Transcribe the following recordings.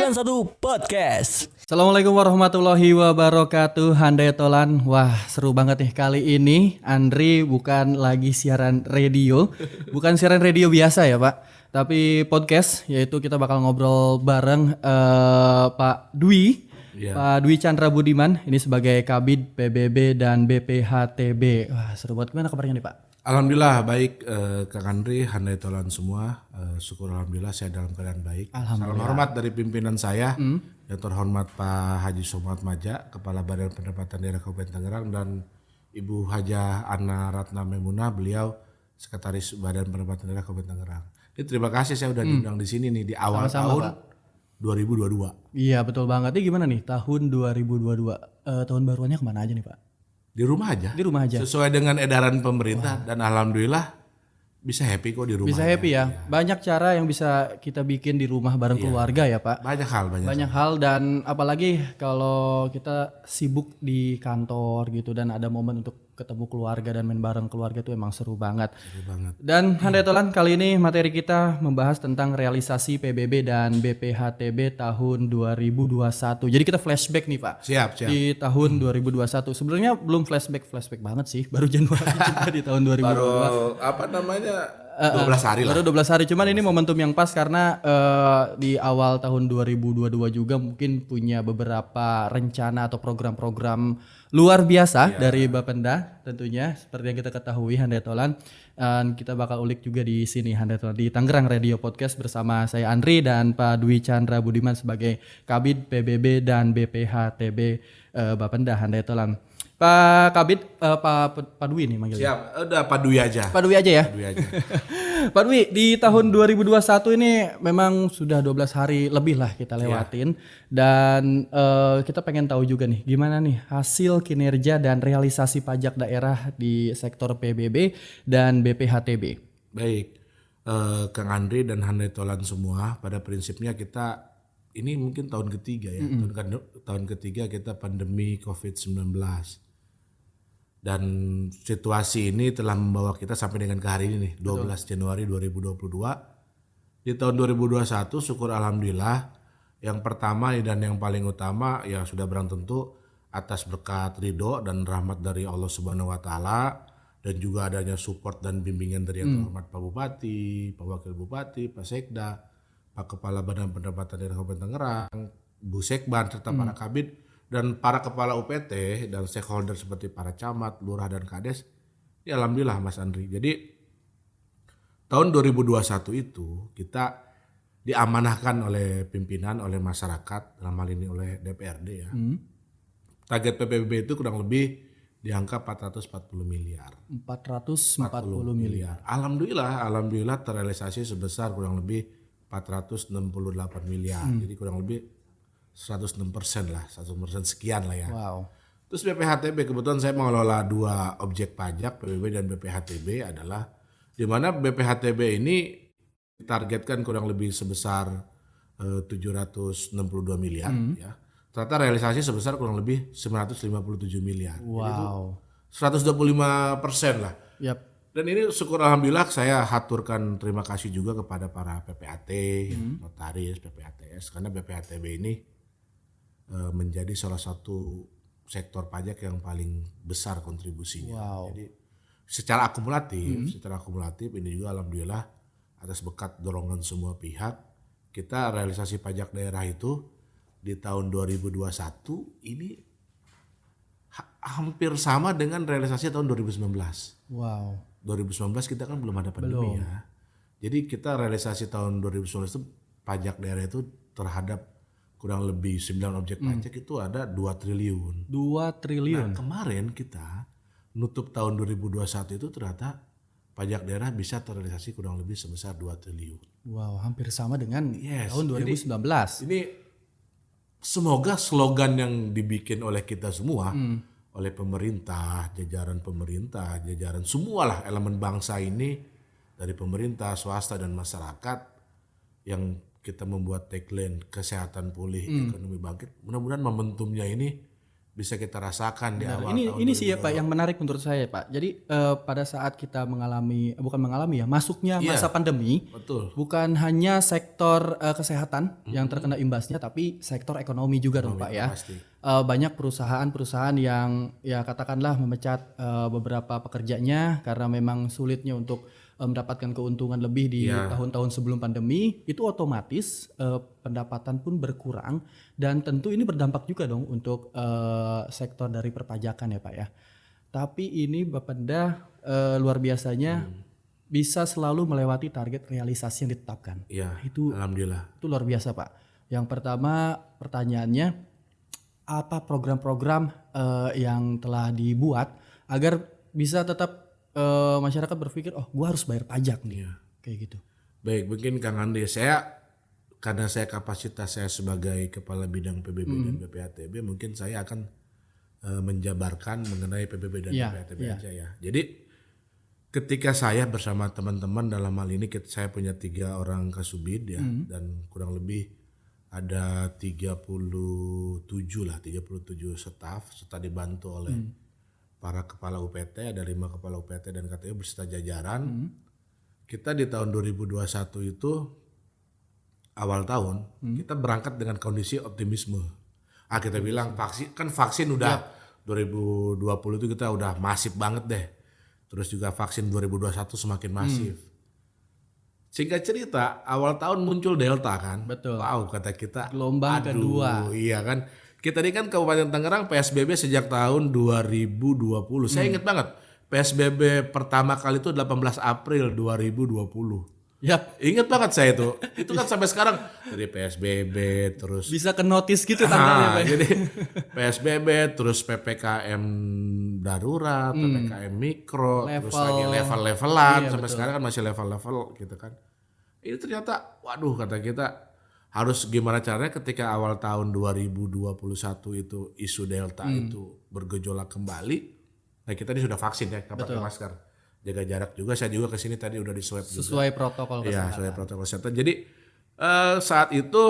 91 Podcast. Assalamualaikum warahmatullahi wabarakatuh. Handai Tolan. Wah, seru banget nih kali ini. Andri bukan lagi siaran radio, bukan siaran radio biasa ya Pak, tapi podcast, yaitu kita bakal ngobrol bareng Pak Dwi. Pak Dwi Chandra Budiman ini sebagai Kabid PBB dan BPHTB. Wah, seru banget. Gimana kabarnya nih Pak? Alhamdulillah baik, Kak Andri, Handai Tolan semua. Syukur alhamdulillah saya dalam keadaan baik. Salam hormat dari pimpinan saya, yang terhormat Pak Haji Somad Maja, Kepala Badan Pendapatan Daerah Kabupaten Tangerang, dan Ibu Haja Ana Ratna Memunah, beliau Sekretaris Badan Pendapatan Daerah Kabupaten Tangerang. Ini terima kasih saya udah diundang di sini nih di awal tahun Pak. 2022. Iya betul banget. Ini gimana nih tahun 2022? Tahun baruannya kemana aja nih Pak? Di rumah aja. Di rumah aja. Sesuai dengan edaran pemerintah dan alhamdulillah bisa happy kok di rumah. Bisa happy ya. Banyak cara yang bisa kita bikin di rumah bareng keluarga ya Pak. Banyak Hal dan apalagi kalau kita sibuk di kantor gitu dan ada momen untuk ketemu keluarga dan main bareng keluarga itu emang seru banget. Dan Handai Tolan, kali ini materi kita membahas tentang realisasi PBB dan BPHTB tahun 2021. Jadi kita flashback nih Pak. Siap. Di tahun 2021. Sebenarnya belum flashback banget sih, baru Januari juga di tahun 2022. Baru 12 hari lah. Baru 12 hari, cuman ini momentum yang pas karena di awal tahun 2022 juga mungkin punya beberapa rencana atau program-program luar biasa dari Bapenda tentunya seperti yang kita ketahui Handai Tolan. Dan kita bakal ulik juga di sini Handai Tolan di Tangerang Radio Podcast bersama saya Andri dan Pak Dwi Chandra Budiman sebagai Kabid PBB dan BPHTB Bapenda Handai Tolan. Pak Kabid, Pak Dwi nih manggilnya. Siap, udah Pak Dwi aja. Pak Dwi aja ya. Pak Dwi aja. Pak Dwi, di tahun 2021 ini memang sudah 12 hari lebih lah kita lewatin. Dan kita pengen tahu juga nih gimana nih hasil kinerja dan realisasi pajak daerah di sektor PBB dan BPHTB. Baik, Kang Andri dan Handai Tolan semua, pada prinsipnya kita ini mungkin tahun ketiga ya. Tahun ketiga kita pandemi COVID-19. Dan situasi ini telah membawa kita sampai dengan ke hari ini nih, 12 Januari 2022. Di tahun 2021 syukur alhamdulillah, yang pertama dan yang paling utama ya sudah barang tentu atas berkat ridho dan rahmat dari Allah Subhanahu wa taala, dan juga adanya support dan bimbingan dari yang terhormat Pak Bupati, Pak Wakil Bupati, Pak Sekda, Pak Kepala Badan Pendapatan Daerah Kabupaten Tangerang, Bu Sekban, serta para kabid dan para kepala UPT dan stakeholder seperti para camat, lurah dan kades. Ya alhamdulillah Mas Andri. Jadi tahun 2021 itu kita diamanahkan oleh pimpinan, oleh masyarakat, dalam hal ini oleh DPRD ya. Target PPBB itu kurang lebih di angka 440 miliar. 440 miliar. Alhamdulillah terrealisasi sebesar kurang lebih 468 miliar. Jadi kurang lebih 106% lah, 100% sekian lah ya. Wow. Terus BPHTB, kebetulan saya mengelola dua objek pajak, PBB dan BPHTB adalah di mana BPHTB ini ditargetkan kurang lebih sebesar 762 miliar ya. Ternyata realisasi sebesar kurang lebih 957 miliar. Wow. Jadi itu 125% lah. Yap. Dan ini syukur alhamdulillah saya haturkan terima kasih juga kepada para PPAT, notaris, PPATS, karena BPHTB ini menjadi salah satu sektor pajak yang paling besar kontribusinya. Wow. Jadi secara akumulatif ini juga alhamdulillah atas berkat dorongan semua pihak, kita realisasi pajak daerah itu di tahun 2021 ini hampir sama dengan realisasi tahun 2019. Wow. 2019 kita kan belum ada pandemi ya. Jadi kita realisasi tahun 2019 itu pajak daerah itu terhadap kurang lebih 9 objek pajak itu ada 2 triliun. 2 triliun. Nah, kemarin kita nutup tahun 2021 itu ternyata pajak daerah bisa terrealisasi kurang lebih sebesar 2 triliun. Wow, hampir sama dengan tahun 2019. Ini semoga slogan yang dibikin oleh kita semua, oleh pemerintah, jajaran semualah elemen bangsa ini, dari pemerintah, swasta dan masyarakat, yang kita membuat tagline kesehatan pulih, ekonomi bangkit. Mudah-mudahan momentumnya ini bisa kita rasakan di Benar. awal tahun Ini sih ya 2022. Pak yang menarik menurut saya Pak. Jadi pada saat kita bukan mengalami ya, masuknya Iya. masa pandemi, Betul. bukan hanya sektor kesehatan yang terkena imbasnya, tapi sektor ekonomi juga dong Pak ya. Pasti. Banyak perusahaan-perusahaan yang ya katakanlah memecat beberapa pekerjanya karena memang sulitnya untuk mendapatkan keuntungan lebih di tahun-tahun sebelum pandemi, itu otomatis pendapatan pun berkurang dan tentu ini berdampak juga dong untuk sektor dari perpajakan ya Pak ya. Tapi ini Bapenda luar biasanya bisa selalu melewati target realisasi yang ditetapkan. Iya. Itu Alhamdulillah. luar biasa Pak. Yang pertama pertanyaannya, apa program-program yang telah dibuat agar bisa tetap masyarakat berpikir, oh gue harus bayar pajak nih, kayak gitu. Baik, mungkin Kang Andre, karena saya kapasitas saya sebagai kepala bidang PBB dan BPATB, mungkin saya akan menjabarkan mengenai PBB dan BPATB aja ya. Jadi ketika saya bersama teman-teman dalam hal ini saya punya 3 orang kasubid ya, dan kurang lebih ada 37 staf serta dibantu oleh para kepala UPT, ada 5 kepala UPT dan KTU beserta jajaran. Kita di tahun 2021 itu awal tahun kita berangkat dengan kondisi optimisme. Kita bilang vaksin udah 2020 itu kita udah masif banget deh. Terus juga vaksin 2021 semakin masif. Singkat cerita, awal tahun muncul Delta kan. Betul. Wow, kata kita. Gelombang kedua. Iya kan. Kita ini kan Kabupaten Tangerang PSBB sejak tahun 2020. Saya ingat banget. PSBB pertama kali itu 18 April 2020. Yap. Ingat banget saya itu. Itu kan sampai sekarang dari PSBB terus Bisa ke notice gitu tanggalnya Pak. jadi PSBB terus PPKM darurat, PPKM mikro, terus lagi level-levelan sampai sekarang kan masih level-level gitu kan. Ini ternyata waduh kata kita harus gimana caranya ketika awal tahun 2021 itu isu Delta itu bergejolak kembali. Nah kita ini sudah vaksin ya, kita pakai masker, jaga jarak juga. Saya juga kesini tadi udah di swab juga. Sesuai protokol Iya, kesehatan. sesuai protokol kesehatan. Jadi saat itu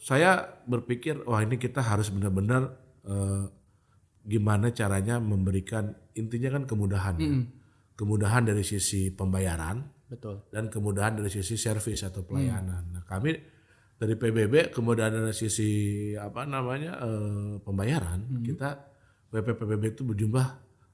saya berpikir, wah ini kita harus benar-benar gimana caranya memberikan intinya kan kemudahan, ya. Kemudahan dari sisi pembayaran, Betul. dan kemudahan dari sisi servis atau pelayanan. Nah kami dari PBB kemudahan dari sisi pembayaran, kita WP PBB itu berjumlah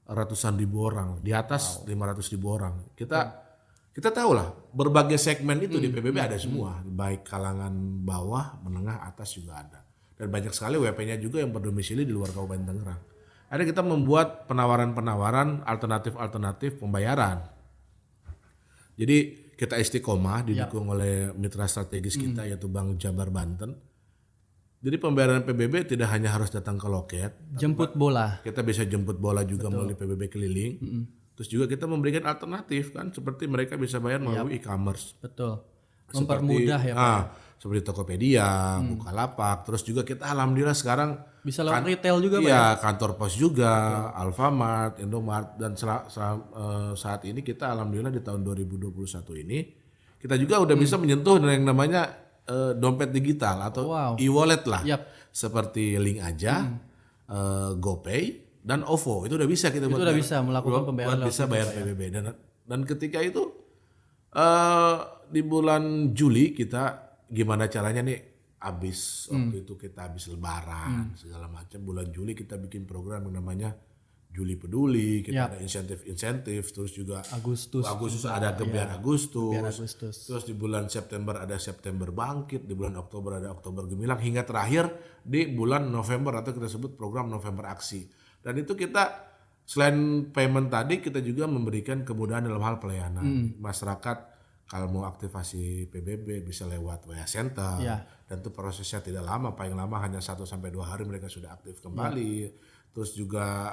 ratusan ribu orang, di atas 500 ribu orang. Kita tahu lah berbagai segmen itu di PBB ada semua, baik kalangan bawah, menengah, atas juga ada. Dan banyak sekali WP-nya juga yang berdomisili di luar Kabupaten Tangerang. Ada kita membuat penawaran-penawaran alternatif pembayaran. Jadi kita istiqomah didukung oleh mitra strategis kita yaitu Bank Jabar Banten. Jadi pembayaran PBB tidak hanya harus datang ke loket. Jemput bola. Kita bisa jemput bola juga melalui PBB keliling. Terus juga kita memberikan alternatif kan, seperti mereka bisa bayar melalui e-commerce. Betul. Mempermudah ya Pak. Seperti Tokopedia, Bukalapak. Terus juga kita alhamdulillah sekarang Bisa lewat retail juga Pak. iya, kantor pos juga, Alfamart, Indomart, dan saat ini kita alhamdulillah di tahun 2021 ini kita juga udah bisa menyentuh yang namanya dompet digital atau e-wallet lah, seperti Link Aja, GoPay dan OVO itu udah bisa kita Itu udah bisa melakukan pembayaran bisa bayar PBB dan ketika itu di bulan Juli kita gimana caranya nih habis waktu itu kita habis lebaran segala macam, bulan Juli kita bikin program yang namanya Juli Peduli, kita ada insentif, terus juga Agustus ada Gebiar Agustus, terus di bulan September ada September Bangkit, di bulan Oktober ada Oktober Gemilang, hingga terakhir di bulan November atau kita sebut program November Aksi. Dan itu kita selain payment tadi kita juga memberikan kemudahan dalam hal pelayanan. Masyarakat kalau mau aktivasi PBB bisa lewat WA Center, dan itu prosesnya tidak lama, paling lama hanya 1-2 hari mereka sudah aktif kembali. Terus juga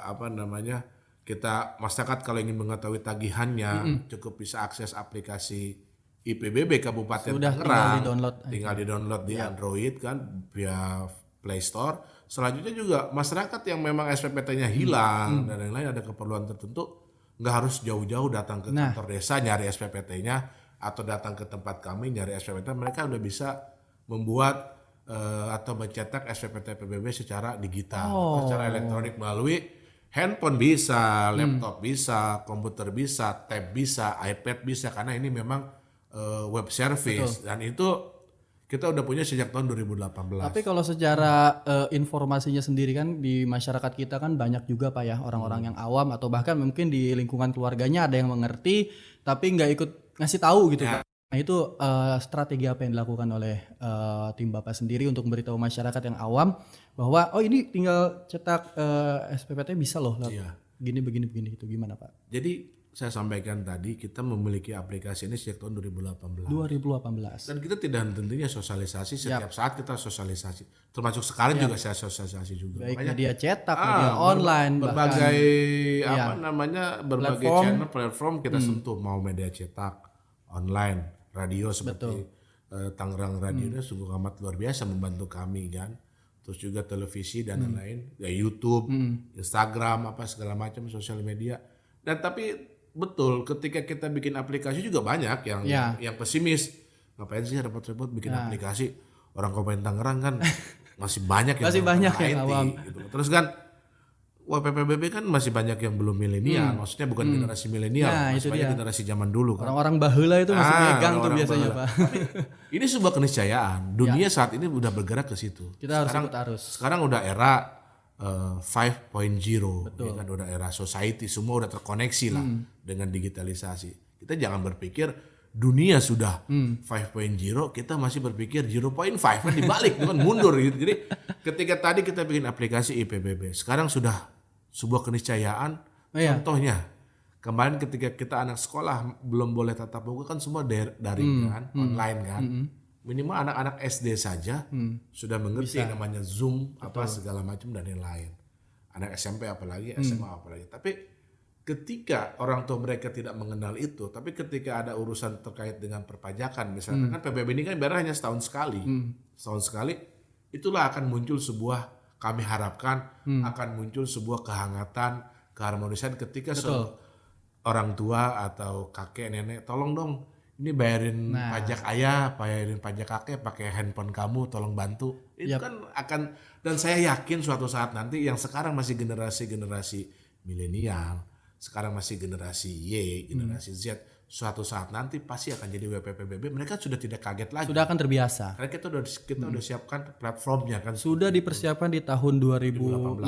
kita masyarakat kalau ingin mengetahui tagihannya cukup bisa akses aplikasi IPBB Kabupaten Tangerang, tinggal di-download di Android kan via Play Store. Selanjutnya juga masyarakat yang memang SPPT-nya hilang dan lain-lain ada keperluan tertentu, nggak harus jauh-jauh datang ke kantor desa nyari SPPT-nya atau datang ke tempat kami nyari SPPT, mereka udah bisa membuat atau mencetak SPPT PBB secara digital atau secara elektronik melalui handphone bisa, laptop bisa, komputer bisa, tab bisa, iPad bisa, karena ini memang web service. Dan itu kita udah punya sejak tahun 2018. Tapi kalau secara informasinya sendiri kan di masyarakat kita kan banyak juga Pak ya orang-orang yang awam atau bahkan mungkin di lingkungan keluarganya ada yang mengerti tapi nggak ikut ngasih tahu gitu Pak. Nah itu strategi apa yang dilakukan oleh tim Bapak sendiri untuk memberitahu masyarakat yang awam bahwa oh ini tinggal cetak SPPT bisa loh gini begini itu gimana Pak? Jadi saya sampaikan tadi kita memiliki aplikasi ini sejak tahun 2018. 2018. Dan kita tidak hentinya sosialisasi, setiap saat kita sosialisasi. Termasuk sekarang juga saya sosialisasi juga. Baik media cetak, media online, berbagai berbagai channel platform kita sentuh, mau media cetak, online, radio seperti Tangerang Radio ini sungguh amat luar biasa membantu kami kan. Terus juga televisi dan lain-lain, ya YouTube, Instagram, apa segala macam sosial media. Dan tapi betul, ketika kita bikin aplikasi juga banyak yang pesimis. Ngapain sih repot-repot bikin aplikasi? Orang komen Tangerang kan masih banyak yang awam. Gitu. Terus kan PPBB kan masih banyak yang belum milenial, maksudnya bukan generasi milenial, masih banyak generasi zaman dulu kan. Orang-orang baheula itu masih megang tuh biasanya Pak. Tapi ini sebuah keniscayaan. Dunia saat ini udah bergerak ke situ. Kita harus ikut arus. Sekarang udah era 5.0, ya kan, udah era society, semua udah terkoneksi lah dengan digitalisasi. Kita jangan berpikir dunia sudah 5.0, kita masih berpikir 0.5, kan dibalik, kan mundur gitu. Jadi ketika tadi kita bikin aplikasi IPBB, sekarang sudah sebuah keniscayaan. Contohnya kemarin ketika kita anak sekolah belum boleh tatap muka kan semua daring kan, online kan. Minimal anak-anak SD saja sudah mengerti yang namanya Zoom, apa segala macam dan lain-lain. Anak SMP apalagi, SMA apalagi. Tapi ketika orang tua mereka tidak mengenal itu, tapi ketika ada urusan terkait dengan perpajakan, misalnya kan PBB ini kan bayar hanya setahun sekali. Setahun sekali, itulah akan muncul sebuah, kami harapkan akan muncul sebuah kehangatan, keharmonisan ketika orang tua atau kakek, nenek, tolong dong, ini bayarin pajak ayah, bayarin pajak kakek pakai handphone kamu, tolong bantu. Itu kan akan, dan saya yakin suatu saat nanti yang sekarang masih generasi milenial, sekarang masih generasi Y, generasi Z, suatu saat nanti pasti akan jadi WPPBB. Mereka sudah tidak kaget lagi. Sudah akan terbiasa. Karena kita udah siapkan platformnya kan. Sudah dipersiapkan di tahun 2018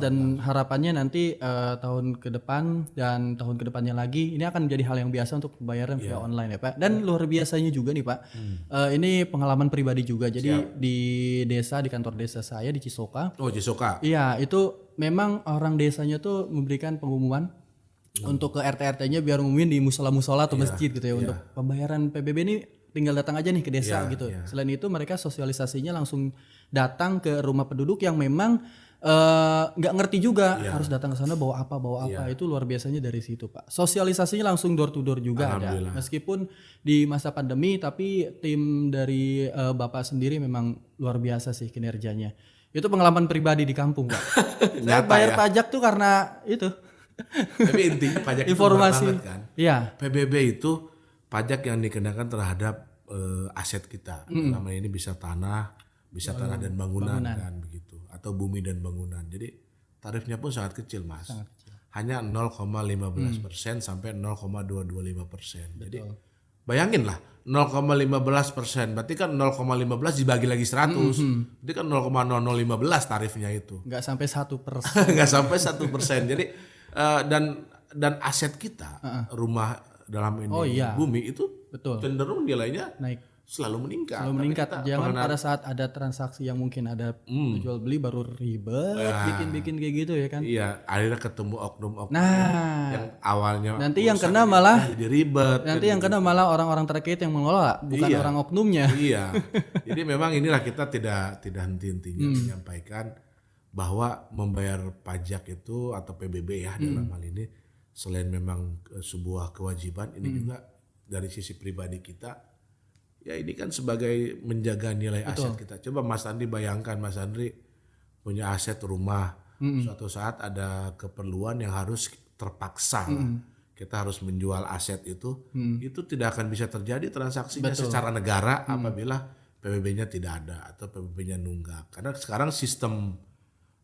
dan harapannya nanti tahun ke depan dan tahun ke depannya lagi ini akan menjadi hal yang biasa untuk pembayaran via online ya Pak. Dan luar biasanya juga nih Pak. Ini pengalaman pribadi juga. Jadi di desa, di kantor desa saya di Cisoka. Oh, Cisoka. Iya, itu memang orang desanya tuh memberikan pengumuman untuk ke RT-RT-nya biar ngumumin di musola-musola atau masjid gitu ya. Untuk pembayaran PBB ini tinggal datang aja nih ke desa gitu. Selain itu mereka sosialisasinya langsung datang ke rumah penduduk yang memang nggak ngerti juga harus datang ke sana bawa apa. Itu luar biasanya dari situ Pak. Sosialisasinya langsung door to door juga ada. Meskipun di masa pandemi tapi tim dari Bapak sendiri memang luar biasa sih kinerjanya. Itu pengalaman pribadi di kampung Pak. Saya bayar pajak tuh karena itu. Tapi intinya pajak informasi itu kan. PBB itu pajak yang dikenakan terhadap aset kita. Namanya ini bisa tanah dan bangunan kan begitu, atau bumi dan bangunan. Jadi tarifnya pun sangat kecil Mas. Hanya 0,15% sampai 0,225%. Jadi bayangin lah 0,15%, berarti kan 0,15 dibagi lagi 100, berarti kan 0,0015 tarifnya itu. Nggak sampai 1%. Nggak sampai 1%. Jadi dan aset kita rumah dalam ini bumi itu cenderung nilainya naik, selalu meningkat. Jangan pada saat ada transaksi yang mungkin ada jual beli baru ribet bikin kayak gitu ya kan. Iya, akhirnya ketemu oknum-oknum yang awalnya nanti yang kena malah jadi ribet. Nanti yang kena malah orang-orang terkait yang mengelola, bukan orang oknumnya. Iya. Jadi memang inilah kita tidak henti-hentinya menyampaikan bahwa membayar pajak itu atau PBB ya dalam hal ini selain memang sebuah kewajiban, ini juga dari sisi pribadi kita ya ini kan sebagai menjaga nilai aset kita. Coba Mas Andri bayangkan, Mas Andri punya aset rumah, suatu saat ada keperluan yang harus terpaksa kita harus menjual aset itu tidak akan bisa terjadi transaksinya secara negara apabila PBB-nya tidak ada atau PBB-nya nunggak. Karena sekarang sistem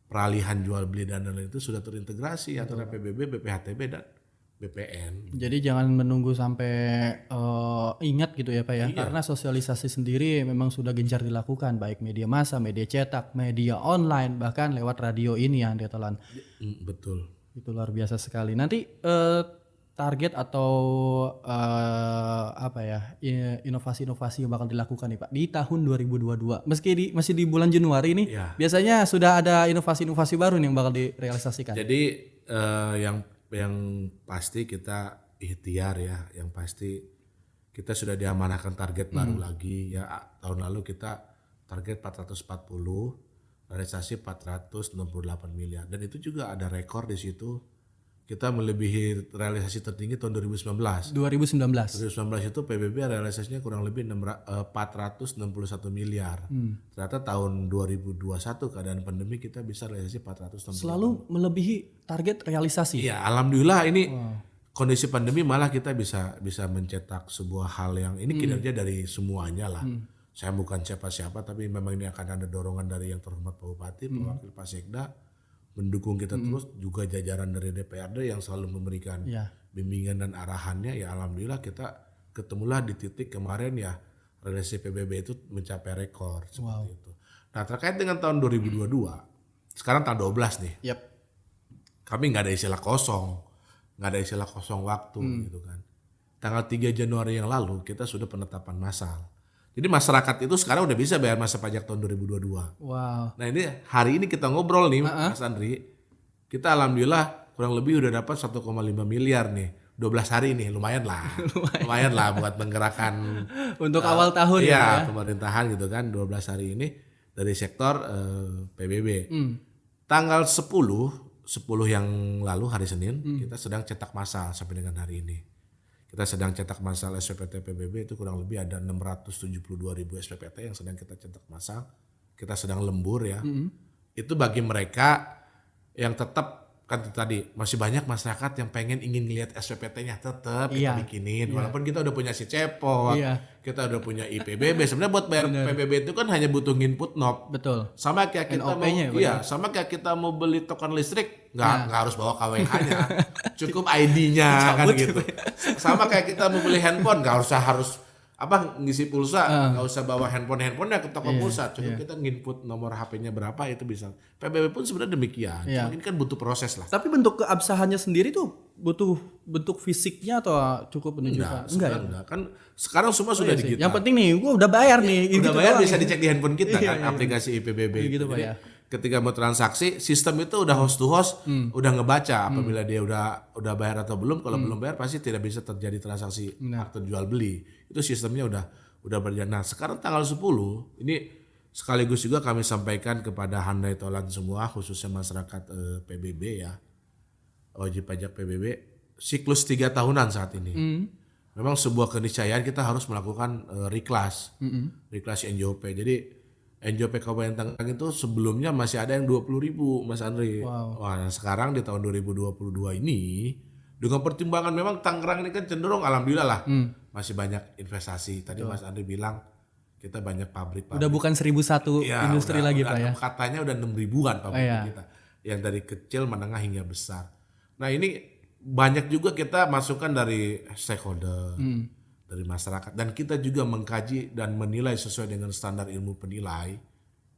peralihan jual beli dan lain-lain itu sudah terintegrasi antara PBB, BPHTB dan BPN. Jadi jangan menunggu sampai ingat gitu ya Pak ya. Karena sosialisasi sendiri memang sudah gencar dilakukan baik media massa, media cetak, media online, bahkan lewat radio ini ya Andre Tolan. Betul. Itu luar biasa sekali. Nanti target atau inovasi-inovasi yang bakal dilakukan nih Pak di tahun 2022. Masih di bulan Januari nih, biasanya sudah ada inovasi-inovasi baru nih yang bakal direalisasikan. Jadi yang pasti kita ikhtiar ya, yang pasti kita sudah diamanahkan target baru lagi ya. Tahun lalu kita target 440, realisasi 468 miliar dan itu juga ada rekor di situ. Kita melebihi realisasi tertinggi tahun 2019. 2019 itu PBB realisasinya kurang lebih 461 miliar. Ternyata tahun 2021 keadaan pandemi kita bisa realisasi 460. Selalu melebihi target realisasi. Iya, alhamdulillah ini kondisi pandemi malah kita bisa mencetak sebuah hal yang ini kinerja dari semuanya lah. Saya bukan siapa-siapa tapi memang ini akan ada dorongan dari yang terhormat Pak Bupati, Pak Wakil, Pak Sekda mendukung kita terus, juga jajaran dari DPRD yang selalu memberikan bimbingan dan arahannya. Ya alhamdulillah kita ketemulah di titik kemarin ya realisasi PBB itu mencapai rekor seperti itu. Nah terkait dengan tahun 2022, sekarang tanggal 12 nih. Kami nggak ada istilah kosong waktu gitu kan. Tanggal 3 Januari yang lalu kita sudah penetapan massal. Jadi masyarakat itu sekarang udah bisa bayar masa pajak tahun 2022. Wow. Nah ini hari ini kita ngobrol nih Mas Andri. Kita alhamdulillah kurang lebih udah dapat 1,5 miliar nih. 12 hari nih lumayan lah. lumayan lah buat menggerakkan. Untuk awal tahun ya. Pemerintahan gitu kan 12 hari ini dari sektor PBB. Tanggal 10 yang lalu hari Senin kita sedang cetak massal sampai dengan hari ini. Kita sedang cetak massal SPPT PBB itu kurang lebih ada 672.000 SPPT yang sedang kita cetak massal. Kita sedang lembur ya. Itu bagi mereka yang tetap kan tadi masih banyak masyarakat yang ingin lihat SPPT-nya tetap kita bikinin. Walaupun kita udah punya si Cepot, kita udah punya IPBB. Sebenarnya buat bayar PBB itu kan hanya butuh input knob. Betul. Sama kayak kita sama kayak kita mau beli token listrik nggak harus bawa KWH-nya, cukup ID-nya kan gitu. Sama kayak kita mau beli handphone nggak harus ngisi pulsa, nggak usah bawa handphonenya ke toko pulsa, cukup kita nginput nomor HP-nya berapa itu bisa. PBB pun sebenarnya demikian, cuma ini kan butuh proses lah. Tapi bentuk keabsahannya sendiri tuh butuh bentuk fisiknya atau cukup menunjukkan? Enggak. Kan sekarang semua sudah digital. Yang penting nih, gua udah bayar nih. Udah bayar bisa dicek di handphone kita kan, aplikasi IPBB. Gitu Pak ya. Ketika mau transaksi, sistem itu udah host to host, udah ngebaca apabila dia udah bayar atau belum. Kalau belum bayar pasti tidak bisa terjadi transaksi akte jual beli. Itu sistemnya udah berjalan. Nah, sekarang tanggal 10 ini sekaligus juga kami sampaikan kepada handai tolan semua, khususnya masyarakat PBB ya, wajib pajak PBB, siklus 3 tahunan saat ini. Memang sebuah keniscayaan kita harus melakukan reclass NJOP. Jadi NJOP Kabupaten Tangerang itu sebelumnya masih ada yang 20.000 Mas Andri. Wah, sekarang di tahun 2022 ini dengan pertimbangan memang Tangerang ini kan cenderung alhamdulillah lah masih banyak investasi. Tadi Mas Andri bilang kita banyak pabrik. Udah bukan 1.001 industri lagi Pak ya. Katanya udah 6.000-an pabrik kita. Yang dari kecil, menengah hingga besar. Nah ini banyak juga kita masukkan dari stakeholder. Dari masyarakat dan kita juga mengkaji dan menilai sesuai dengan standar ilmu penilai.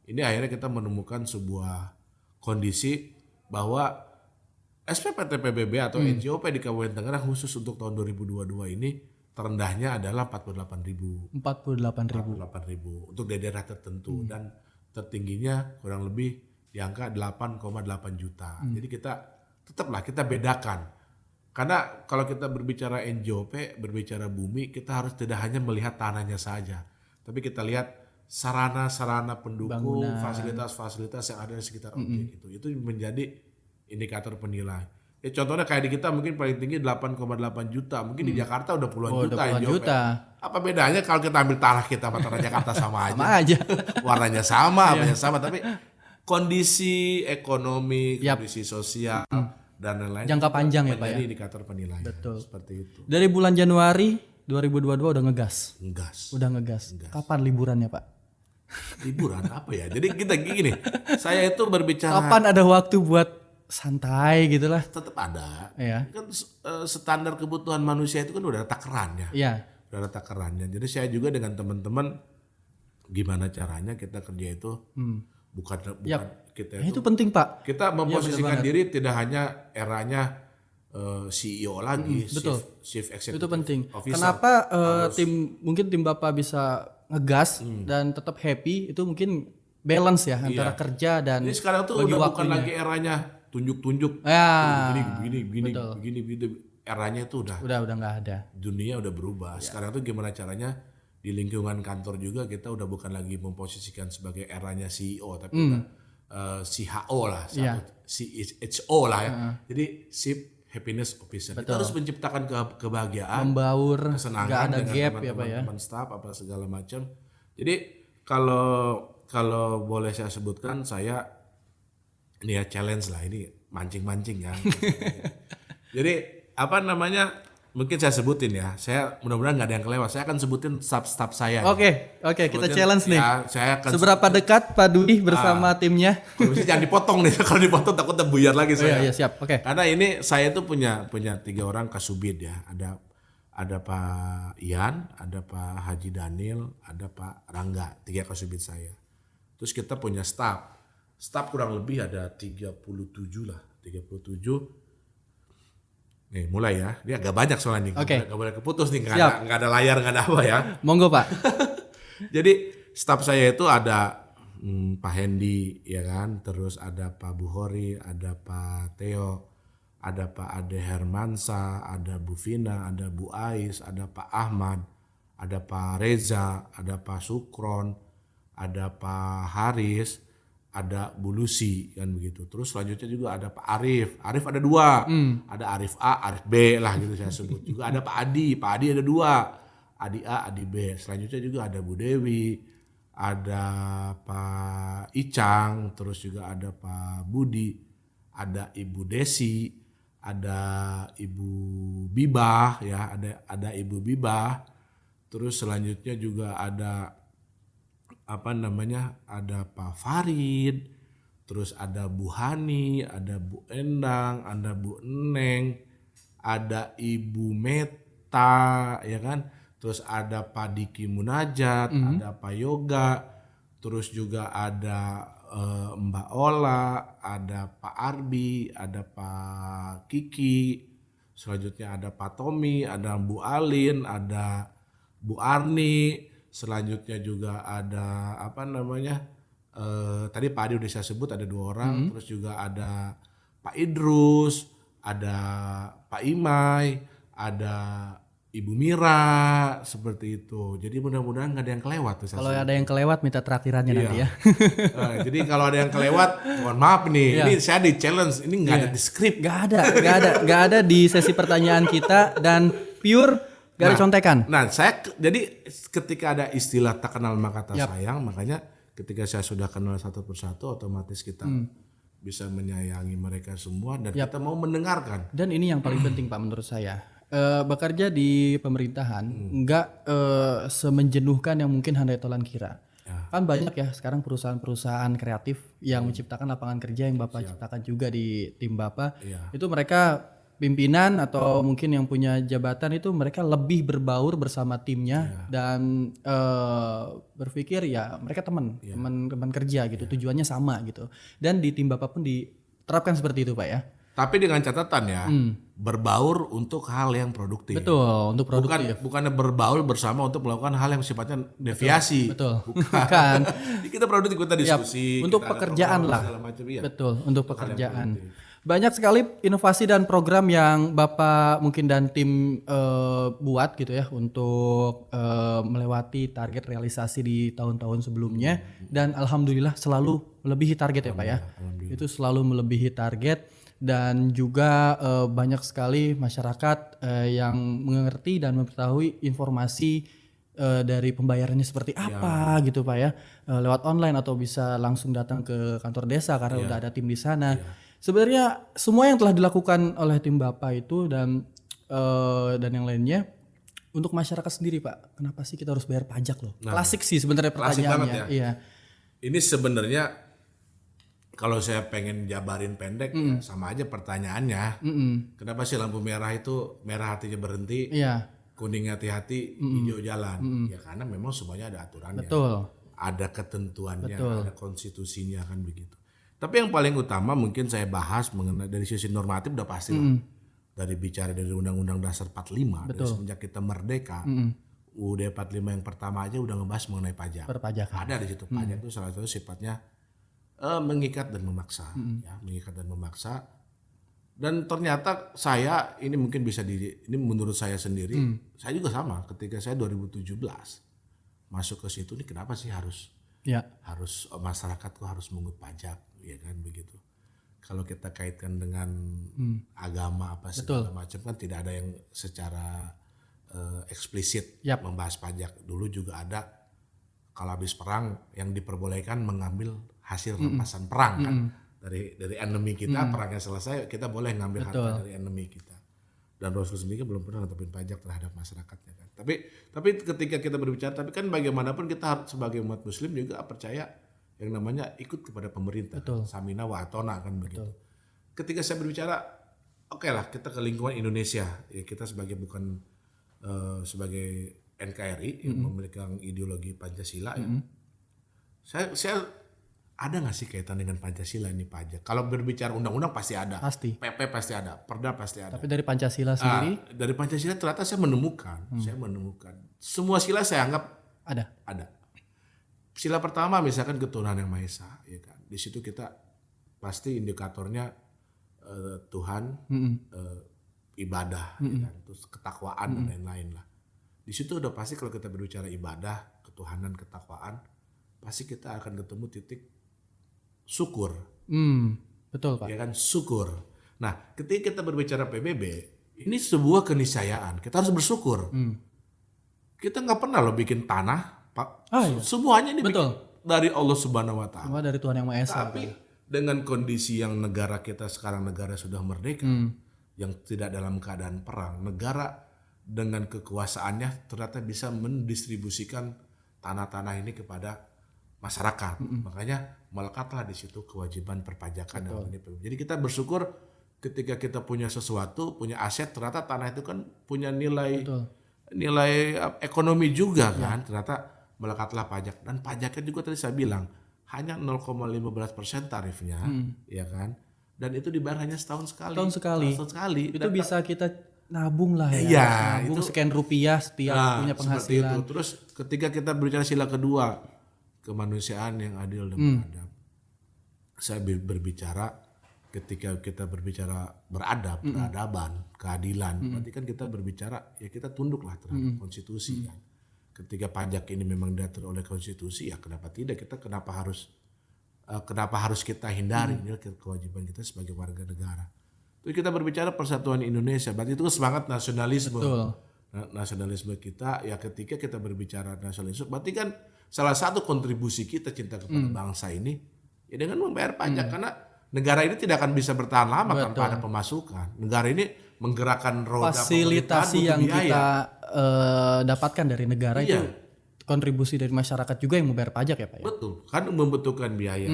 Ini akhirnya kita menemukan sebuah kondisi bahwa SPPT PBB atau NJOP di Kabupaten Tangerang khusus untuk tahun 2022 ini terendahnya adalah 48.000 untuk daerah tertentu dan tertingginya kurang lebih di angka 8,8 juta. Jadi kita tetaplah kita bedakan. Karena kalau kita berbicara NJOP, berbicara bumi, kita harus tidak hanya melihat tanahnya saja. Tapi kita lihat sarana-sarana pendukung, fasilitas-fasilitas yang ada di sekitar objek itu. Itu menjadi indikator penilai. Ya contohnya kayak di kita mungkin paling tinggi 8,8 juta. Mungkin di Jakarta udah puluhan juta NJOP. Apa bedanya kalau kita ambil tanah kita sama tanah Jakarta sama aja. Sama aja. Warnanya sama, apanya sama. Tapi kondisi ekonomi, kondisi sosial, dan lain-lain jangka panjang ya Pak ya. Indikator penilaian. Betul. Seperti itu. Dari bulan Januari 2022 udah ngegas. Udah ngegas. Kapan liburannya Pak? liburan apa ya? Jadi kita gini, saya itu berbicara Kapan ada waktu buat santai gitu lah. tetap ada. Iya. Kan standar kebutuhan manusia itu kan udah ada takarannya. Iya. Udah ada takarannya. Jadi saya juga dengan teman-teman gimana caranya kita kerja itu bukan kita Itu penting Pak. kita memposisikan diri tidak hanya eranya CEO lagi, chief executive Itu penting. officer. Kenapa mungkin tim Bapak bisa ngegas dan tetap happy itu mungkin balance ya antara kerja dan Ini sekarang tuh bagi udah bukan waktunya. lagi eranya tunjuk-tunjuk. Ya, Begini. Eranya itu udah udah nggak ada. dunia udah berubah. Sekarang tuh gimana caranya di lingkungan kantor juga kita udah bukan lagi memposisikan sebagai eranya CEO tapi udah CHO lah, CHO lah ya. Jadi Chief Happiness Officer. Kita harus menciptakan kebahagiaan, Membaur, kesenangan nggak ada dengan gap ya Pak ya. teman-teman staff apa segala macam. Jadi kalau boleh saya sebutkan saya ini ya challenge lah, ini mancing-mancing kan. Jadi apa namanya, mungkin saya sebutin ya, saya mudah-mudahan nggak ada yang kelewat, saya akan sebutin staff saya. Oke, kita challenge nih. Ya, saya akan Seberapa dekat Pak Dudi bersama timnya? kalau bisa jangan dipotong nih, kalau dipotong takut terbuyar lagi saya. Iya siap. Oke. Karena ini saya tuh punya 3 orang kasubid ya, ada Pak Ian, ada Pak Haji Daniel, ada Pak Rangga, 3 kasubid saya. Terus kita punya staff kurang lebih ada 37 lah, 37. Nih mulai ya, dia agak banyak soalnya nih, nggak boleh keputus nih, nggak ada layar, nggak ada apa ya. Monggo Pak. Jadi staff saya itu ada Pak Hendy ya kan, terus ada Pak Buhori, ada Pak Theo, ada Pak Ade Hermansa, ada Bu Vina, ada Bu Ais, ada Pak Ahmad, ada Pak Reza, ada Pak Sukron, ada Pak Haris, ada Bu Lucy kan begitu. Terus selanjutnya juga ada Pak Arif ada 2, ada Arif A, Arif B lah gitu saya sebut. Juga ada Pak Adi ada 2, Adi A, Adi B. Selanjutnya juga ada Bu Dewi, ada Pak Icang, terus juga ada Pak Budi, ada Ibu Desi, ada Ibu Bibah ya, ada Ibu Bibah. Terus selanjutnya juga ada ada Pak Farid, terus ada Bu Hani, ada Bu Endang, ada Bu Eneng, ada Ibu Meta ya kan, terus ada Pak Diki Munajat, ada Pak Yoga, terus juga ada Mbak Ola, ada Pak Arbi, ada Pak Kiki, selanjutnya ada Pak Tommy, ada Bu Alin, ada Bu Arni. Selanjutnya juga ada tadi Pak Adi udah saya sebut ada 2 orang, terus juga ada Pak Idrus, ada Pak Imai, ada Ibu Mira, seperti itu. Jadi mudah-mudahan nggak ada yang kelewat tuh. Kalau ada yang kelewat minta traktirannya nanti ya. Jadi kalau ada yang kelewat, mohon maaf nih. Ini saya di challenge, ini nggak ada di skrip. Nggak ada di sesi pertanyaan kita dan pure. Gak ada contekan. Nah, jadi ketika ada istilah tak kenal maka tak sayang, makanya ketika saya sudah kenal satu persatu, otomatis kita bisa menyayangi mereka semua dan kita mau mendengarkan. Dan ini yang paling penting Pak menurut saya. Bekerja di pemerintahan nggak semenjenuhkan yang mungkin handai tolan kira. Kan banyak ya sekarang perusahaan-perusahaan kreatif yang menciptakan lapangan kerja yang Bapak ciptakan juga di tim Bapak. Itu mereka pimpinan atau mungkin yang punya jabatan itu mereka lebih berbaur bersama timnya dan berpikir ya mereka teman kerja gitu, tujuannya sama gitu. Dan di tim Bapak pun diterapkan seperti itu Pak ya. Tapi dengan catatan ya, berbaur untuk hal yang produktif. Betul, untuk produktif. Bukannya berbaur bersama untuk melakukan hal yang sifatnya deviasi. Betul. Bukan. Kita produktif, kita diskusi. Untuk kita pekerjaan lah. Macam, ya. Betul, untuk pekerjaan. Banyak sekali inovasi dan program yang Bapak mungkin dan tim buat gitu ya untuk melewati target realisasi di tahun-tahun sebelumnya dan alhamdulillah selalu melebihi target ya Pak ya. Itu selalu melebihi target dan juga banyak sekali masyarakat yang mengerti dan mengetahui informasi dari pembayarannya seperti apa gitu Pak ya, lewat online atau bisa langsung datang ke kantor desa karena udah ada tim di sana. Sebenarnya semua yang telah dilakukan oleh tim Bapak itu dan yang lainnya Untuk masyarakat sendiri Pak, kenapa sih kita harus bayar pajak loh? Nah, Klasik sih sebenarnya klasik pertanyaannya. banget ya. Iya. Ini sebenarnya kalau saya pengen jabarin pendek ya sama aja pertanyaannya. Kenapa sih lampu merah itu merah artinya berhenti, Iya. kuning hati-hati, hijau jalan? Ya karena memang semuanya ada aturannya. Betul. Ada ketentuannya, Betul. ada konstitusinya kan begitu. Tapi yang paling utama mungkin saya bahas mengenai dari sisi normatif udah pasti lah. Dari bicara dari Undang-Undang Dasar 45 dari semenjak kita merdeka, UUD 45 yang pertama aja udah ngebahas mengenai pajak. Perpajakan. Ada di situ pajak itu salah satu sifatnya mengikat dan memaksa, ya, mengikat dan memaksa. Dan ternyata saya ini mungkin bisa ini menurut saya sendiri, saya juga sama ketika saya 2017 masuk ke situ nih kenapa sih harus Ya. masyarakat kok harus mengut pajak, ya kan begitu. Kalau kita kaitkan dengan agama apa segala macam kan tidak ada yang secara eksplisit membahas pajak. Dulu juga ada kalau habis perang yang diperbolehkan mengambil hasil rampasan perang kan dari enemy kita, perangnya selesai kita boleh ngambil harta dari enemy kita. Dan Rasul sendiri belum pernah netepin pajak terhadap masyarakatnya kan. Tapi ketika kita berbicara, tapi kan bagaimanapun kita harus sebagai umat muslim juga percaya yang namanya ikut kepada pemerintah. Samina wa atona kan begitu. Ketika saya berbicara, oke lah kita ke lingkungan Indonesia, ya kita sebagai bukan sebagai NKRI yang memiliki ideologi Pancasila ya. Saya ada nggak sih kaitan dengan Pancasila ini pajak? Kalau berbicara undang-undang pasti ada, Pasti. PP pasti ada, Perda pasti ada. Tapi dari Pancasila sendiri Dari Pancasila ternyata saya menemukan semua sila saya anggap ada. Sila pertama misalkan ketuhanan yang Maha Esa, ya kan. Di situ kita pasti indikatornya Tuhan, ibadah, ya kan. Terus ketakwaan dan lain-lain lah. Di situ udah pasti kalau kita berbicara ibadah, ketuhanan, ketakwaan, pasti kita akan ketemu titik syukur. Betul Pak. Ya kan, syukur. Nah, ketika kita berbicara PBB, ini sebuah keniscayaan. Kita harus bersyukur. Kita nggak pernah loh bikin tanah, Pak. Iya. Semuanya ini Betul. dari Allah Subhanahu Wa Taala. Semua dari Tuhan yang Maha Esa. Tapi dengan kondisi yang negara kita sekarang negara sudah merdeka, yang tidak dalam keadaan perang, negara dengan kekuasaannya ternyata bisa mendistribusikan tanah-tanah ini kepada masyarakat. Makanya melekatlah di situ kewajiban perpajakan dalam ini. Jadi kita bersyukur ketika kita punya sesuatu, punya aset, ternyata tanah itu kan punya nilai ekonomi juga kan. Ternyata melekatlah pajak, dan pajaknya juga tadi saya bilang hanya 0,15% tarifnya, ya kan, dan itu dibayar hanya setahun sekali. Setahun sekali. Itu bisa kita nabung lah ya. Iya, Nabung itu sekian rupiah setiap punya penghasilan. itu. Terus ketika kita berbicara sila kedua, kemanusiaan yang adil dan beradab. Saya berbicara ketika kita berbicara beradab, peradaban, keadilan, berarti kan kita berbicara ya kita tunduklah terhadap konstitusi kan. Ketika pajak ini memang diatur oleh konstitusi, ya kenapa tidak, kenapa harus kita hindari, ini kewajiban kita sebagai warga negara. Terus kita berbicara persatuan Indonesia, berarti itu semangat nasionalisme. Nasionalisme kita, ya ketika kita berbicara nasionalisme, berarti kan salah satu kontribusi kita cinta kepada bangsa ini ya dengan membayar pajak, karena negara ini tidak akan bisa bertahan lama tanpa ada pemasukan. Negara ini menggerakkan roda fasilitasi yang biaya. kita dapatkan dari negara itu kontribusi dari masyarakat juga yang membayar pajak ya Pak ya? Betul, kan membutuhkan biaya.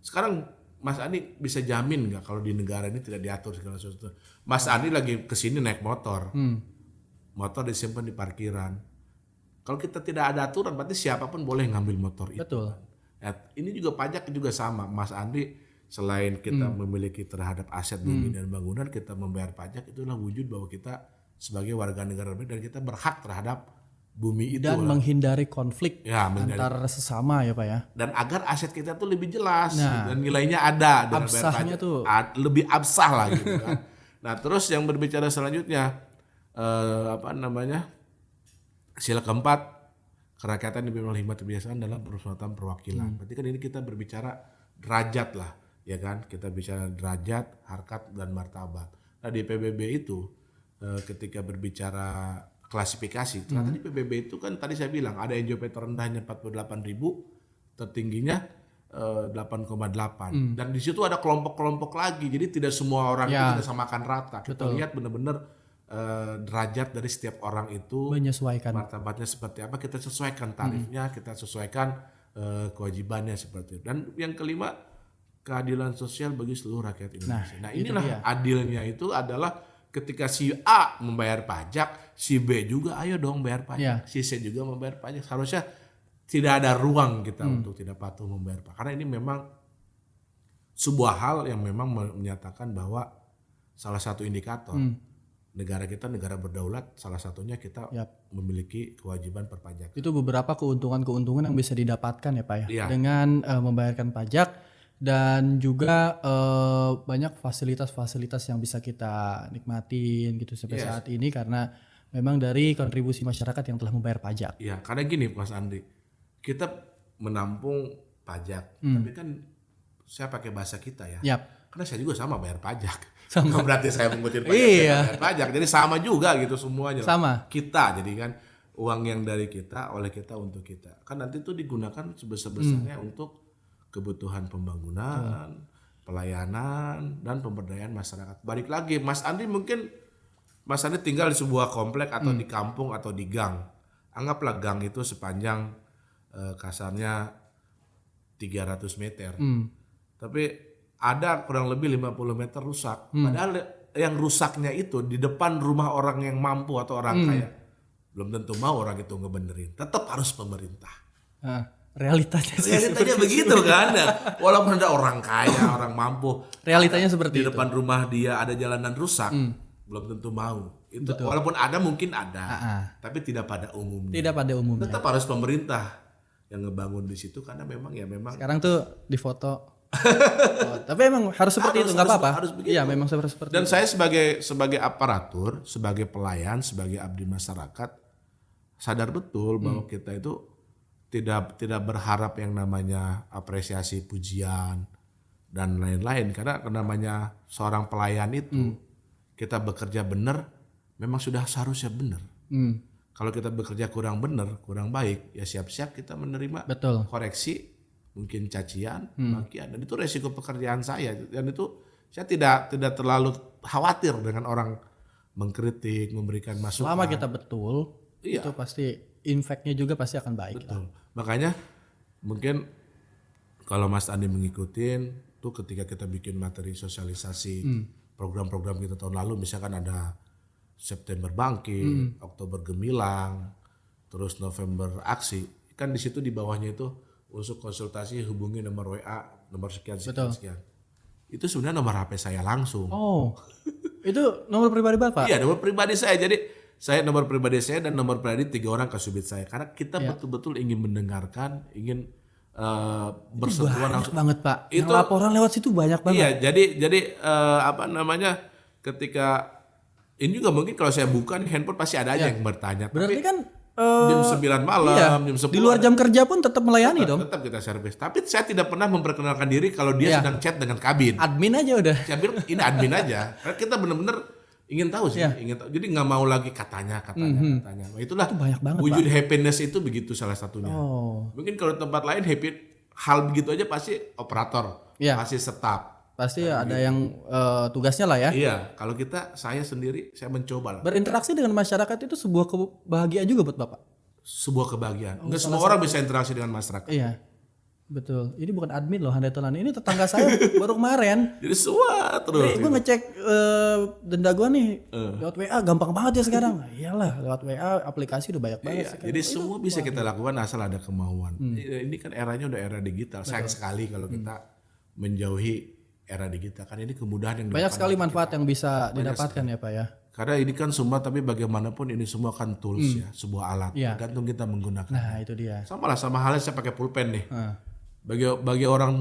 Sekarang Mas Andi bisa jamin nggak kalau di negara ini tidak diatur segala sesuatu? Mas Andi lagi kesini naik motor, motor disimpan di parkiran. Kalau kita tidak ada aturan, berarti siapapun boleh ngambil motor itu. Betul. Ya, ini juga pajak juga sama, Mas Andi. Selain kita memiliki terhadap aset bumi dan bangunan, kita membayar pajak, itulah wujud bahwa kita sebagai warga negara dan kita berhak terhadap bumi itu. Dan menghindari konflik antar sesama ya Pak ya. Dan agar aset kita tuh lebih jelas dan nilainya ada dengan bayar pajak. Tuh lebih absah lah gitu kan. Nah terus yang berbicara selanjutnya sila keempat, kerakyatan dipimpin oleh hikmat kebiasaan dalam permusyawaratan perwakilan. Berarti kan ini kita berbicara derajat lah, ya kan? Kita bicara derajat, harkat dan martabat. Nah di PBB itu ketika berbicara klasifikasi, ternyata di PBB itu kan tadi saya bilang ada NJP terendahnya 48.000, tertingginya 8,8. Dan di situ ada kelompok-kelompok lagi. Jadi tidak semua orang itu kita samakan rata. Kita lihat benar-benar derajat dari setiap orang itu, Menyesuaikan. martabatnya seperti apa, kita sesuaikan tarifnya, kita sesuaikan kewajibannya seperti itu. Dan yang kelima, keadilan sosial bagi seluruh rakyat Indonesia. Nah, inilah adilnya itu adalah ketika si A membayar pajak, si B juga ayo dong bayar pajak, si C juga membayar pajak. Seharusnya tidak ada ruang kita untuk tidak patuh membayar pajak. Karena ini memang sebuah hal yang memang menyatakan bahwa salah satu indikator negara kita negara berdaulat, salah satunya kita memiliki kewajiban perpajakan. Itu beberapa keuntungan-keuntungan yang bisa didapatkan ya Pak ya, Iya. dengan membayarkan pajak dan juga banyak fasilitas-fasilitas yang bisa kita nikmatin gitu sampai saat ini karena memang dari kontribusi masyarakat yang telah membayar pajak. Iya, karena gini Mas Andri, kita menampung pajak, tapi kan saya pakai bahasa kita ya. Yap. Karena saya juga sama bayar pajak. Sama. Berarti saya mengutip pajak, Iya. saya bayar pajak. Jadi sama juga gitu semuanya. Sama. Kita, jadi kan uang yang dari kita, oleh kita, untuk kita. Kan nanti itu digunakan sebesar-besarnya untuk kebutuhan pembangunan, pelayanan, dan pemberdayaan masyarakat. Balik lagi, Mas Andri mungkin Mas Andri tinggal di sebuah komplek atau di kampung atau di gang. Anggaplah gang itu sepanjang kasarnya 300 meter. Tapi ada kurang lebih 50 meter rusak. Padahal yang rusaknya itu di depan rumah orang yang mampu atau orang kaya. Belum tentu mau orang itu ngebenerin. Tetap harus pemerintah. Realitanya Begitu kan. Walaupun ada orang kaya, orang mampu. Realitanya seperti di itu. depan rumah dia ada jalanan rusak. Belum tentu mau. Itu walaupun ada mungkin ada. Tapi tidak pada umumnya. Tidak pada umumnya. Tetap harus pemerintah yang ngebangun di situ karena memang Sekarang tuh di foto. Tapi emang harus seperti itu, nggak apa-apa. Harus begitu. Iya, memang seperti Dan itu. saya sebagai aparatur, sebagai pelayan, sebagai abdi masyarakat, sadar betul bahwa kita itu tidak berharap yang namanya apresiasi, pujian, dan lain-lain. Karena namanya seorang pelayan itu, kita bekerja benar, memang sudah seharusnya benar. Kalau kita bekerja kurang benar, kurang baik, ya siap-siap kita menerima koreksi, mungkin cacian, makian, dan itu resiko pekerjaan saya. Dan itu saya tidak terlalu khawatir dengan orang mengkritik, memberikan masukan. Selama kita betul, itu pasti impact-nya juga pasti akan baik. Betul. Makanya mungkin kalau Mas Andi mengikutin tuh ketika kita bikin materi sosialisasi program-program kita tahun lalu, misalkan ada September Bangkit, Oktober Gemilang, terus November Aksi, kan di situ di bawahnya itu untuk konsultasi hubungi nomor WA nomor sekian. Itu sebenarnya nomor HP saya langsung. Oh, itu nomor pribadi Bapak? Iya, nomor pribadi saya. Jadi saya nomor pribadi saya dan nomor pribadi 3 orang kasubit saya. Karena kita betul-betul ingin mendengarkan, ingin bersentuhan langsung. Banget Pak. Itu laporan lewat situ banyak banget. Iya, jadi apa namanya, ketika ini juga mungkin kalau saya buka nih handphone pasti ada aja yang bertanya. Berarti kan jam 9 malam, jam 10 di luar jam kerja pun tetap melayani dong. Tetap kita servis. Tapi saya tidak pernah memperkenalkan diri kalau dia sedang chat dengan kabin. Admin aja udah. Saya bilang ini admin aja. Karena kita benar-benar ingin tahu sih, ingin tahu. Jadi nggak mau lagi katanya. Nah, itulah Itu banyak banget, wujud happiness itu begitu salah satunya. Oh. Mungkin kalau tempat lain hal begitu aja pasti operator, pasti staff. Pasti ada yang tugasnya lah ya. Iya, kalau saya sendiri saya mencoba lah. Berinteraksi dengan masyarakat itu sebuah kebahagiaan juga buat Bapak. Sebuah kebahagiaan. Enggak semua orang bisa interaksi dengan masyarakat. Iya. Betul. Ini bukan admin loh Handai Tolan. Ini tetangga saya baru kemarin. Jadi semua terus. Gue ngecek denda gue nih lewat WA gampang banget ya sekarang. Iyalah lewat WA aplikasi udah banyak banget. Iya, jadi semua bisa kita lakukan asal ada kemauan. Ini kan eranya udah era digital. Sayang sekali kalau kita menjauhi era digital. Kan ini kemudahan yang banyak sekali manfaat yang bisa didapatkan ya Pak ya. Karena ini kan semua, tapi bagaimanapun ini semua kan tools ya, sebuah alat. Tergantung kita menggunakan. Nah itu dia. Sama halnya saya pakai pulpen nih. Bagi orang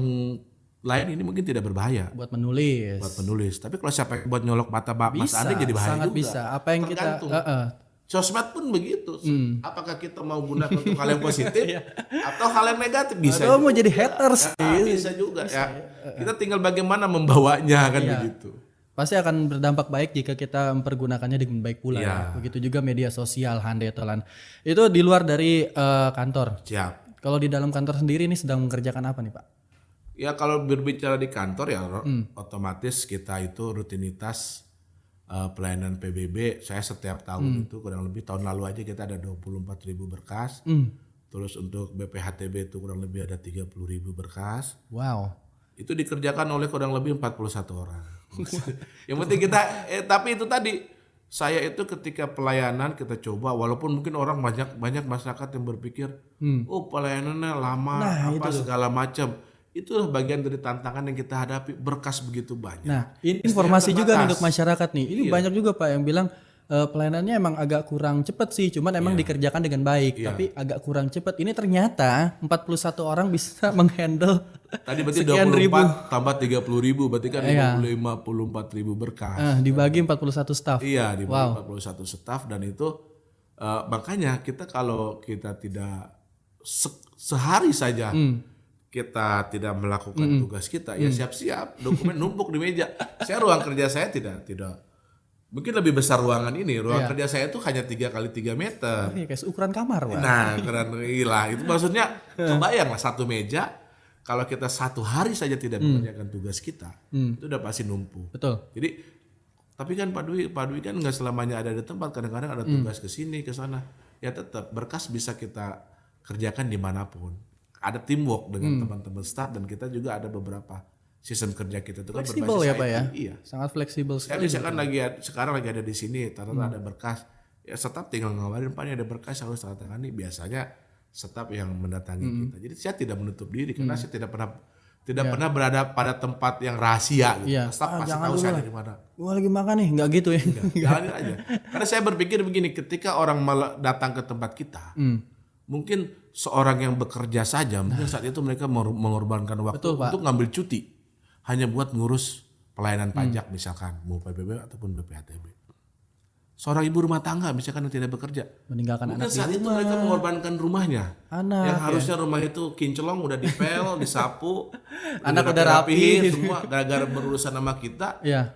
lain ini mungkin tidak berbahaya. Buat menulis. Tapi kalau saya pakai buat nyolok mata Mas Andi jadi bahaya sangat juga. bisa. Apa yang tergantung. kita Sosmed pun begitu. Apakah kita mau gunakan untuk hal yang positif atau hal yang negatif? Bisa. Atau mau jadi haters. Bisa juga ya. Kita tinggal bagaimana membawanya kan begitu. Pasti akan berdampak baik jika kita mempergunakannya dengan baik pula. Ya. Begitu juga media sosial Handai Tolan. Itu di luar dari kantor. Siap. Kalau di dalam kantor sendiri ini sedang mengerjakan apa nih Pak? Ya kalau berbicara di kantor ya otomatis kita itu rutinitas pelayanan PBB, saya setiap tahun itu kurang lebih tahun lalu aja kita ada 24.000 berkas. Terus untuk BPHTB itu kurang lebih ada 30.000 berkas. Wow. Itu dikerjakan oleh kurang lebih 41 orang. Yang penting kita, tapi itu tadi, saya itu ketika pelayanan kita coba, walaupun mungkin orang banyak masyarakat yang berpikir, oh pelayanannya lama, segala macam. Itulah bagian dari tantangan yang kita hadapi, berkas begitu banyak. Nah, ini informasi juga nih untuk masyarakat nih. Ini banyak juga Pak yang bilang pelayanannya emang agak kurang cepat sih, cuman emang dikerjakan dengan baik, tapi agak kurang cepat. Ini ternyata 41 orang bisa menghandle tadi berarti sekian 24 ribu tambah 30.000 berarti kan 54.000 berkas. Dibagi 41 staff. Iya, dibagi 41 staff dan itu makanya kita kalau kita tidak sehari saja kita tidak melakukan tugas kita, ya siap-siap dokumen numpuk di meja. Ruang kerja saya tidak mungkin lebih besar ruangan ini. Ruang kerja saya itu hanya 3x3 meter. Kayak ukuran kamar, Pak. Nah, keren gila. Itu maksudnya kebayang lah satu meja. Kalau kita satu hari saja tidak mengerjakan tugas kita, itu udah pasti numpuk. Betul. Jadi, tapi kan Pak Dwi kan nggak selamanya ada di tempat. Kadang-kadang ada tugas ke sini, ke sana. Ya tetap berkas bisa kita kerjakan dimanapun. Ada teamwork dengan teman-teman staff dan kita juga ada beberapa sistem kerja kita itu kan fleksibel berbasis ya Pak IT. ya? Iya. Sangat fleksibel Saya sekali. misalkan sekarang lagi ada di sini, ternyata ada berkas. Ya staf tinggal ngabarin, Pak ini ada berkas yang harus tanda-tangani. Biasanya staf yang mendatangi kita. Jadi saya tidak menutup diri karena saya tidak pernah berada pada tempat yang rahasia gitu. Iya. Staf pasti tahu saya di mana. Gua lagi makan nih, nggak gitu ya? Jalanin aja. Karena saya berpikir begini, ketika orang datang ke tempat kita, mungkin seorang yang bekerja saja, mungkin saat itu mereka mengorbankan waktu untuk ngambil cuti. Hanya buat ngurus pelayanan pajak misalkan, mau PBB ataupun BPHTB. Seorang ibu rumah tangga misalkan yang tidak bekerja, Meninggalkan mungkin anak saat di itu rumah. mereka mengorbankan rumahnya. Anak, yang harusnya rumah itu kinclong, udah dipel, disapu, Anak udah rapi. semua gara-gara berurusan sama kita. Iya.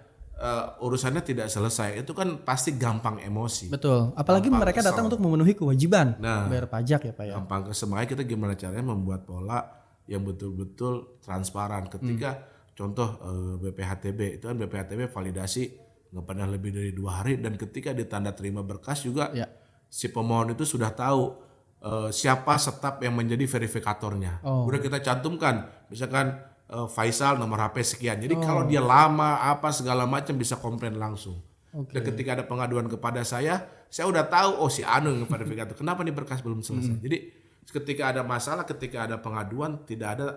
Urusannya tidak selesai. Itu kan pasti gampang emosi. Betul. Apalagi Gampang mereka kesel. datang untuk memenuhi kewajiban Nah. bayar pajak ya Pak ya. Gampang kesemai kita gimana caranya membuat pola yang betul-betul transparan. Ketika contoh BPHTB, itu kan BPHTB validasi nggak pernah lebih dari 2 hari dan ketika ditanda terima berkas juga si pemohon itu sudah tahu siapa staf yang menjadi verifikatornya. Udah kita cantumkan, misalkan Faisal nomor HP sekian. Jadi kalau dia lama apa segala macam bisa komplain langsung. Dan ketika ada pengaduan kepada saya udah tahu si Anu yang verifikator. Kenapa nih berkas belum selesai? Jadi ketika ada masalah, ketika ada pengaduan tidak ada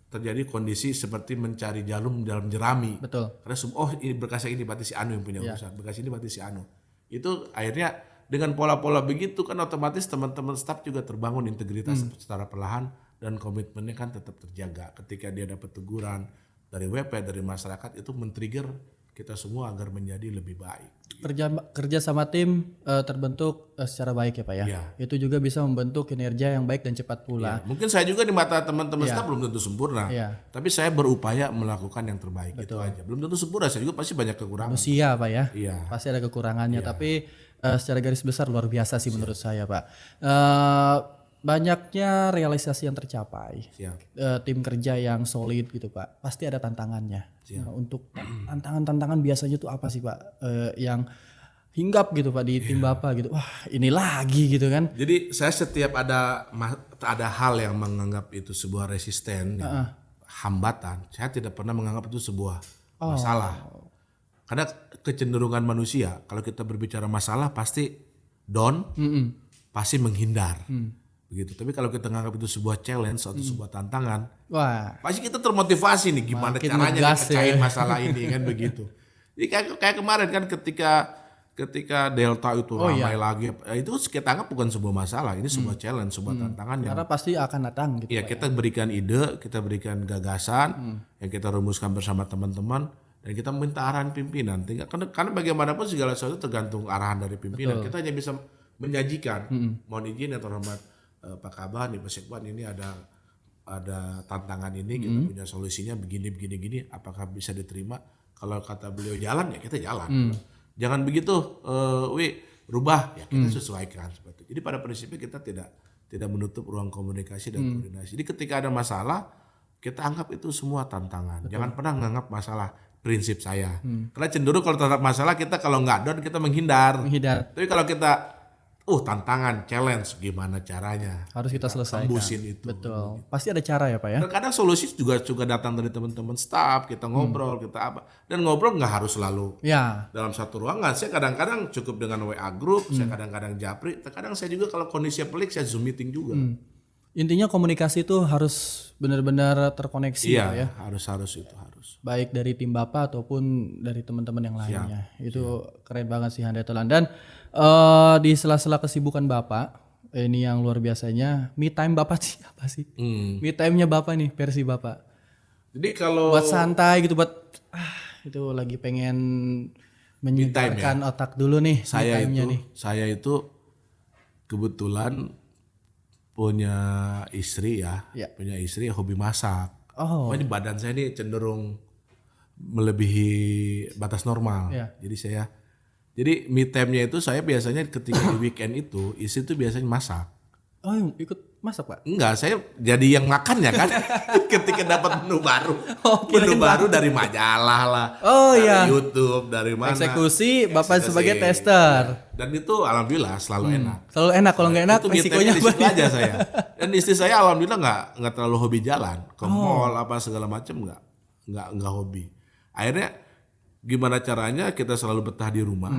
terjadi kondisi seperti mencari jarum dalam jerami. Betul. Karena ini berkasnya ini berarti si Anu yang punya urusan. Berkas ini berarti si Anu. Itu akhirnya dengan pola-pola begitu kan otomatis teman-teman staf juga terbangun integritas secara perlahan dan komitmennya kan tetap terjaga. Ketika dia dapat teguran dari WP, dari masyarakat itu men-trigger kita semua agar menjadi lebih baik. Kerja sama tim terbentuk secara baik ya Pak ya. Iya. Itu juga bisa membentuk kinerja yang baik dan cepat pula. Mungkin saya juga di mata teman-teman staf belum tentu sempurna. Iya. Tapi saya berupaya melakukan yang terbaik. Itu aja. Belum tentu sempurna, saya juga pasti banyak kekurangan. Manusia Pak ya. Iya. Pasti ada kekurangannya tapi secara garis besar luar biasa sih menurut saya Pak. Banyaknya realisasi yang tercapai. Tim kerja yang solid gitu Pak. Pasti ada tantangannya. Nah, untuk tantangan-tantangan biasanya tuh apa sih Pak? Yang hinggap gitu Pak di tim Bapak gitu. Wah, ini lagi gitu kan. Jadi saya setiap ada hal yang menganggap itu sebuah resisten, hambatan, saya tidak pernah menganggap itu sebuah masalah. Karena kecenderungan manusia, kalau kita berbicara masalah pasti down, pasti menghindar. Begitu. Tapi kalau kita menganggap itu sebuah challenge atau sebuah tantangan, pasti kita termotivasi nih gimana makin caranya ngegas pecahin masalah ini kan begitu. Jadi kayak kemarin kan ketika Delta itu ramai lagi, itu kita anggap bukan sebuah masalah, ini sebuah challenge, sebuah tantangan yang karena pasti akan datang gitu. ya kita berikan ide, kita berikan gagasan yang kita rumuskan bersama teman-teman dan kita minta arahan pimpinan. Karena bagaimanapun segala sesuatu tergantung arahan dari pimpinan. Kita hanya bisa menyajikan. Mohon izin ya terhormat Pak Kabah nih Pak Sekwan, ini ada tantangan ini, kita punya solusinya begini, apakah bisa diterima? Kalau kata beliau jalan ya kita jalan. Jangan begitu, rubah ya kita sesuaikan seperti itu. Jadi pada prinsipnya kita tidak menutup ruang komunikasi dan koordinasi. Jadi ketika ada masalah kita anggap itu semua tantangan. Jangan pernah menganggap masalah prinsip saya. Karena cenderung kalau terhadap masalah kita kalau nggak down kita menghindar. Tapi kalau kita tantangan, challenge, gimana caranya? Harus kita selesaikan. Tembusin itu. Betul. Pasti ada cara ya Pak ya? Dan kadang solusi juga datang dari teman-teman staff, kita ngobrol, kita apa. Dan ngobrol nggak harus selalu dalam satu ruangan. Saya kadang-kadang cukup dengan WA group, saya kadang-kadang japri, terkadang saya juga kalau kondisinya pelik saya Zoom meeting juga. Intinya komunikasi itu harus benar-benar terkoneksi ya. harus itu harus. Baik dari tim Bapak ataupun dari teman-teman yang lainnya. Itu keren banget sih Handai Tolan. Dan di sela-sela kesibukan Bapak, ini yang luar biasanya, me time Bapak sih apa sih? Me time-nya Bapak nih, versi Bapak. Jadi kalau buat santai gitu, buat itu lagi pengen menyegarkan otak dulu nih. Saya itu kebetulan punya istri punya istri hobi masak. Pokoknya badan saya ini cenderung melebihi batas normal. Jadi me time-nya itu saya biasanya ketika di weekend itu istri itu biasanya masak. Oh, ikut masak Pak? Enggak, saya jadi yang makannya kan. Ketika dapat menu baru. Menu baru dari majalah lah. Dari YouTube, dari mana. Eksekusi Bapak sebagai tester. Dan itu alhamdulillah selalu enak. Selalu enak, kalau nggak enak risikonya di situ aja saya. Dan istri saya alhamdulillah nggak terlalu hobi jalan. Ke mall apa segala macam nggak hobi. Akhirnya gimana caranya kita selalu betah di rumah.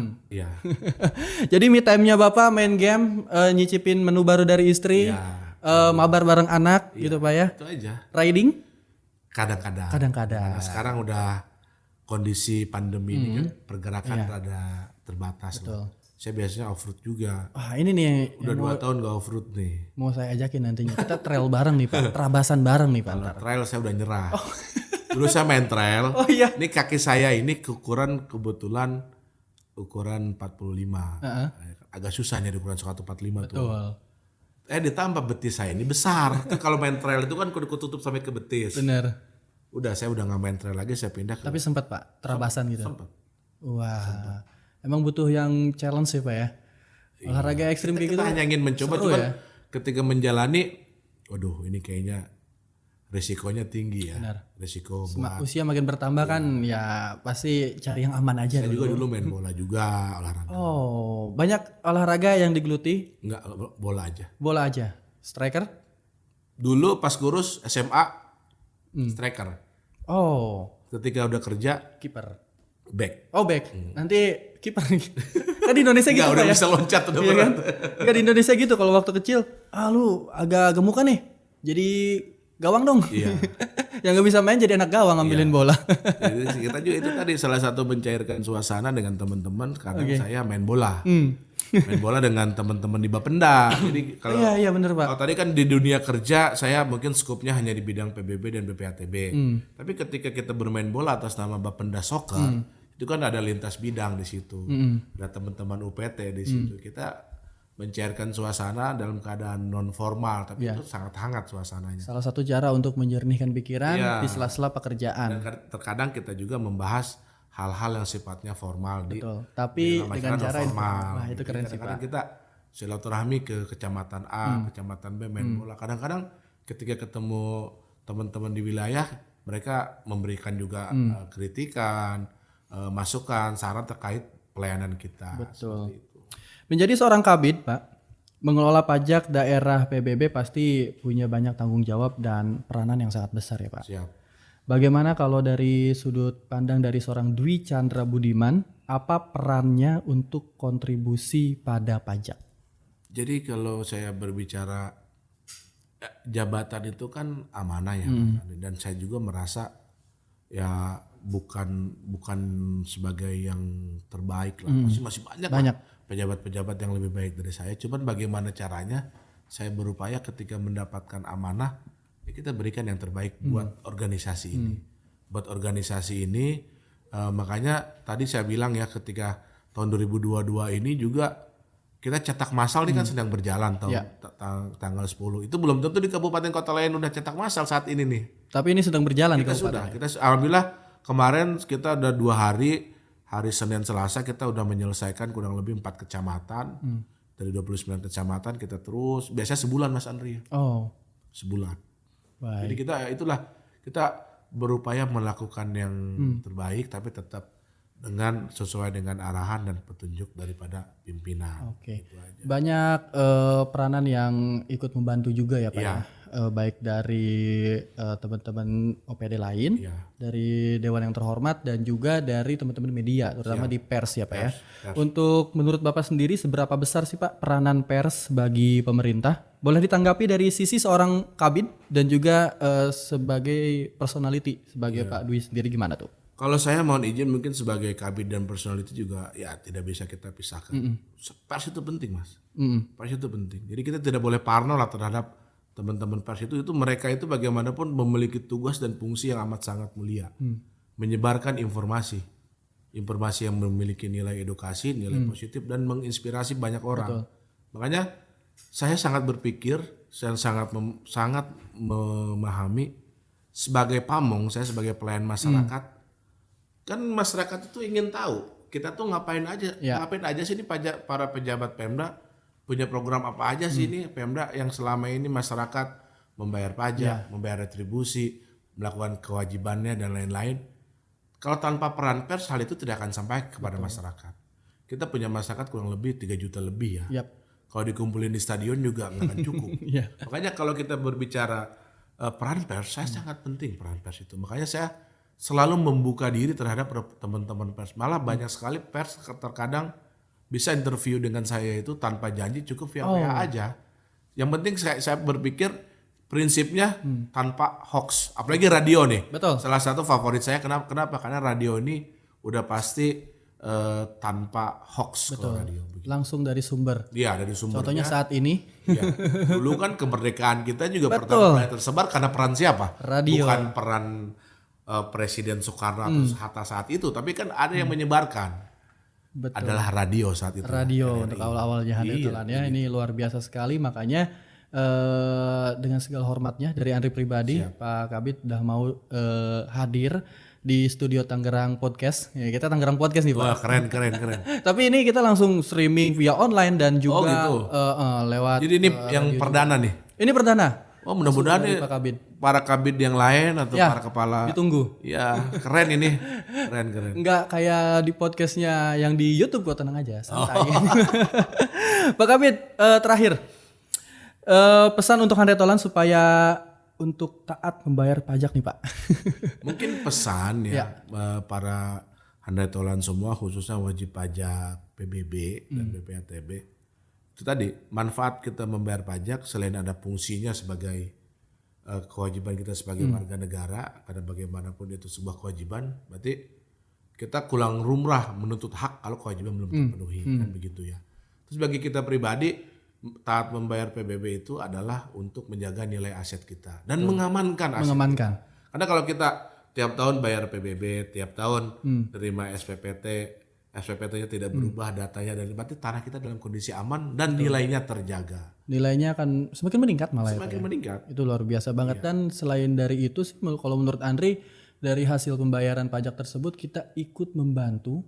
Jadi me time-nya Bapak main game, nyicipin menu baru dari istri, mabar bareng anak gitu Pak ya. Itu aja. Riding? Kadang-kadang. Karena sekarang udah kondisi pandemi ini kan pergerakan rada terbatas. Saya biasanya off-road juga. Ini nih. Udah 2 tahun gak off-road nih. Mau saya ajakin nantinya. Kita trail bareng nih Pak. Terabasan bareng nih Pak. Trail saya udah nyerah. Dulu saya main trail. Ini kaki saya ini kebetulan ukuran 45. Agak susah nyari ukuran 145 tuh. Ditambah betis saya ini besar. Kalau main trail itu kan kudu tutup sampai ke betis. Bener. Saya udah gak main trail lagi, saya pindah ke... Tapi sempat Pak, terabasan gitu? Sempat. Wah, emang butuh yang challenge ya Pak ya? Olahraga ekstrim kayak gitu. Kita hanya ingin mencoba, cuman ketika menjalani, waduh ini kayaknya risikonya tinggi ya. Benar. Risiko usia makin bertambah kan ya pasti cari yang aman aja. Saya juga dulu main bola juga, olahraga. Banyak olahraga yang digeluti? Enggak, bola aja. Bola aja. Striker? Dulu pas kurus SMA striker. Ketika udah kerja kiper. Back. Back. Nanti kiper. Kan di Indonesia gitu udah ya. bisa loncat udah kan? Kan di Indonesia gitu kalau waktu kecil, lu agak gemukan nih. Jadi gawang dong. Yang gak bisa main jadi anak gawang ngambilin bola. Jadi kita juga itu tadi salah satu mencairkan suasana dengan teman-teman karena saya main bola. Main bola dengan teman-teman di Bapenda. Jadi kalau bener Pak. Kalau tadi kan di dunia kerja saya mungkin skupnya hanya di bidang PBB dan BPATB. Tapi ketika kita bermain bola atas nama Bapenda Soccer, itu kan ada lintas bidang di situ. Ada teman-teman UPT di situ. Kita mencairkan suasana dalam keadaan non formal, tapi itu sangat hangat suasananya. Salah satu cara untuk menjernihkan pikiran di sela-sela pekerjaan. Dan terkadang kita juga membahas hal-hal yang sifatnya formal. Tapi dengan cara informal. Itu keren sih Pak. Kita silaturahmi ke kecamatan A, kecamatan B main bola. Kadang-kadang ketika ketemu teman-teman di wilayah, mereka memberikan juga kritikan, masukan, saran terkait pelayanan kita. Betul. Menjadi seorang kabid, Pak, mengelola pajak daerah PBB pasti punya banyak tanggung jawab dan peranan yang sangat besar ya Pak. Siap. Bagaimana kalau dari sudut pandang dari seorang Dwi Chandra Budiman, apa perannya untuk kontribusi pada pajak? Jadi kalau saya berbicara jabatan itu kan amanah ya, dan saya juga merasa ya bukan sebagai yang terbaik lah, masih banyak. Pejabat-pejabat yang lebih baik dari saya. Cuman bagaimana caranya saya berupaya ketika mendapatkan amanah, ya kita berikan yang terbaik buat organisasi ini. Buat organisasi ini, makanya tadi saya bilang ya ketika tahun 2022 ini juga kita cetak massal ini kan sedang berjalan tanggal 10. Itu belum tentu di kabupaten kota lain udah cetak massal saat ini nih. Tapi ini sedang berjalan kita sudah. Alhamdulillah kemarin kita udah 2 hari Senin Selasa kita udah menyelesaikan kurang lebih 4 kecamatan. Dari 29 kecamatan kita terus, biasanya sebulan Mas Andri. Sebulan. Baik. Jadi kita berupaya melakukan yang terbaik, tapi tetap sesuai dengan arahan dan petunjuk daripada pimpinan. Oke. Gitu aja. Banyak peranan yang ikut membantu juga ya Pak Iya. ya. Baik dari teman-teman OPD lain, Iya. dari Dewan yang terhormat dan juga dari teman-teman media, terutama di pers ya Pak ya. Pers. Untuk menurut Bapak sendiri seberapa besar sih Pak peranan pers bagi pemerintah? Boleh ditanggapi dari sisi seorang kabid dan juga sebagai personality, sebagai Pak Dwi sendiri gimana tuh? Kalau saya mohon izin mungkin sebagai kabid dan personality juga ya tidak bisa kita pisahkan. Pers itu penting Mas. Pers itu penting. Jadi kita tidak boleh parno lah terhadap teman-teman pers itu mereka itu bagaimanapun memiliki tugas dan fungsi yang amat sangat mulia. Menyebarkan informasi yang memiliki nilai edukasi, nilai positif dan menginspirasi banyak orang. Makanya saya sangat berpikir, saya sangat memahami sebagai pamong, saya sebagai pelayan masyarakat. Kan masyarakat itu ingin tahu kita tuh ngapain aja sih ini para pejabat Pemda punya program apa aja sih ini Pemda yang selama ini masyarakat membayar pajak, membayar retribusi, melakukan kewajibannya dan lain-lain. Kalau tanpa peran pers hal itu tidak akan sampai kepada masyarakat. Kita punya masyarakat kurang lebih 3 juta lebih ya. Kalau dikumpulin di stadion juga nggak akan cukup. Makanya kalau kita berbicara peran pers, saya sangat penting peran pers itu. Makanya saya selalu membuka diri terhadap teman-teman pers. Malah banyak sekali pers terkadang bisa interview dengan saya itu tanpa janji, cukup via WA aja. Yang penting saya berpikir prinsipnya tanpa hoax. Apalagi radio nih. Betul. Salah satu favorit saya kenapa? Karena radio ini udah pasti tanpa hoax. Betul. Kalau radio. Langsung dari sumber. Iya, dari sumbernya. Contohnya saat ini. Ya. Dulu kan kemerdekaan kita juga pertama kali tersebar karena peran siapa? Radio. Bukan peran Presiden Soekarno atau Hatta saat itu, tapi kan ada yang menyebarkan. Betul. Adalah radio saat itu. Radio untuk awal-awalnya Handetolan ya. Ini luar biasa sekali, makanya dengan segala hormatnya dari Andri pribadi, Pak Kabid udah mau hadir di studio Tangerang Podcast. Ya, kita Tangerang Podcast nih Pak. Wah, keren. Tapi ini kita langsung streaming via online dan juga lewat. Jadi ini yang perdana nih. Ini perdana. Oh, mudah-mudahan nih Pak Kabid. para kabid yang lain atau para kepala. Ditunggu. Ya, keren ini. Keren. Enggak kayak di podcastnya yang di YouTube, kok tenang aja, santai. Pak Kabid, terakhir pesan untuk Handetolan supaya untuk taat membayar pajak nih Pak. Mungkin pesan ya para Handetolan semua khususnya wajib pajak PBB dan BPATB. Itu tadi manfaat kita membayar pajak selain ada fungsinya sebagai kewajiban kita sebagai warga negara, karena bagaimanapun itu sebuah kewajiban, berarti kita kurang rumrah menuntut hak kalau kewajiban belum terpenuhi, kan begitu ya. Terus bagi kita pribadi, taat membayar PBB itu adalah untuk menjaga nilai aset kita dan mengamankan aset kita. Karena kalau kita tiap tahun bayar PBB, tiap tahun terima SPPT-nya tidak berubah datanya, dan berarti tanah kita dalam kondisi aman dan nilainya terjaga. Nilainya akan semakin meningkat malah Semakin meningkat. Itu luar biasa banget. Dan selain dari itu sih, kalau menurut Andri, dari hasil pembayaran pajak tersebut kita ikut membantu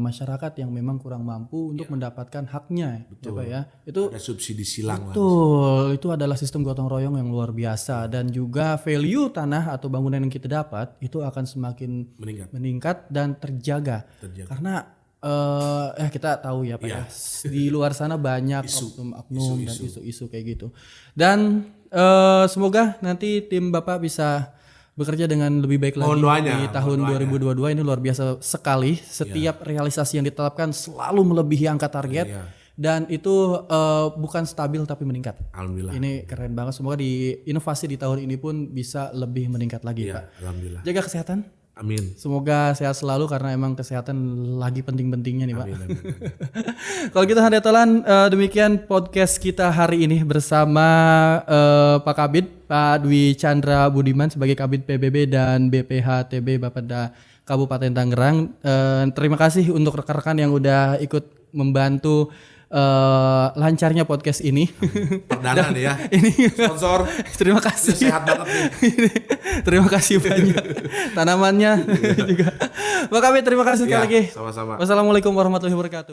masyarakat yang memang kurang mampu untuk mendapatkan haknya. Betul. Ya, Pak ya. Itu ada subsidi silang lah. betul. Itu adalah sistem gotong royong yang luar biasa, dan juga value tanah atau bangunan yang kita dapat itu akan semakin meningkat dan terjaga. Karena kita tahu ya Pak ya, di luar sana banyak oknum-oknum dan isu-isu kayak gitu. Dan semoga nanti tim Bapak bisa bekerja dengan lebih baik lagi di tahun 2022 ini. Luar biasa sekali. Setiap realisasi yang ditetapkan selalu melebihi angka target. Dan itu bukan stabil tapi meningkat. Alhamdulillah. Ini keren banget. Semoga di inovasi di tahun ini pun bisa lebih meningkat lagi Pak. Alhamdulillah. Jaga kesehatan. Amin. Semoga sehat selalu karena emang kesehatan lagi penting-pentingnya nih Pak. Amin. Kalau gitu Handetolan, demikian podcast kita hari ini bersama Pak Kabid, Pak Dwi Chandra Budiman sebagai Kabid PBB dan BPHTB Bapeda Kabupaten Tangerang. Terima kasih untuk rekan-rekan yang udah ikut membantu lancarnya podcast ini. Perdana nih ya. Ini sponsor. Terima kasih. Sehat banget nih. Terima kasih banyak. Tanamannya juga. Pak Kabid, terima kasih sekali lagi. Sama-sama. Wassalamualaikum warahmatullahi wabarakatuh.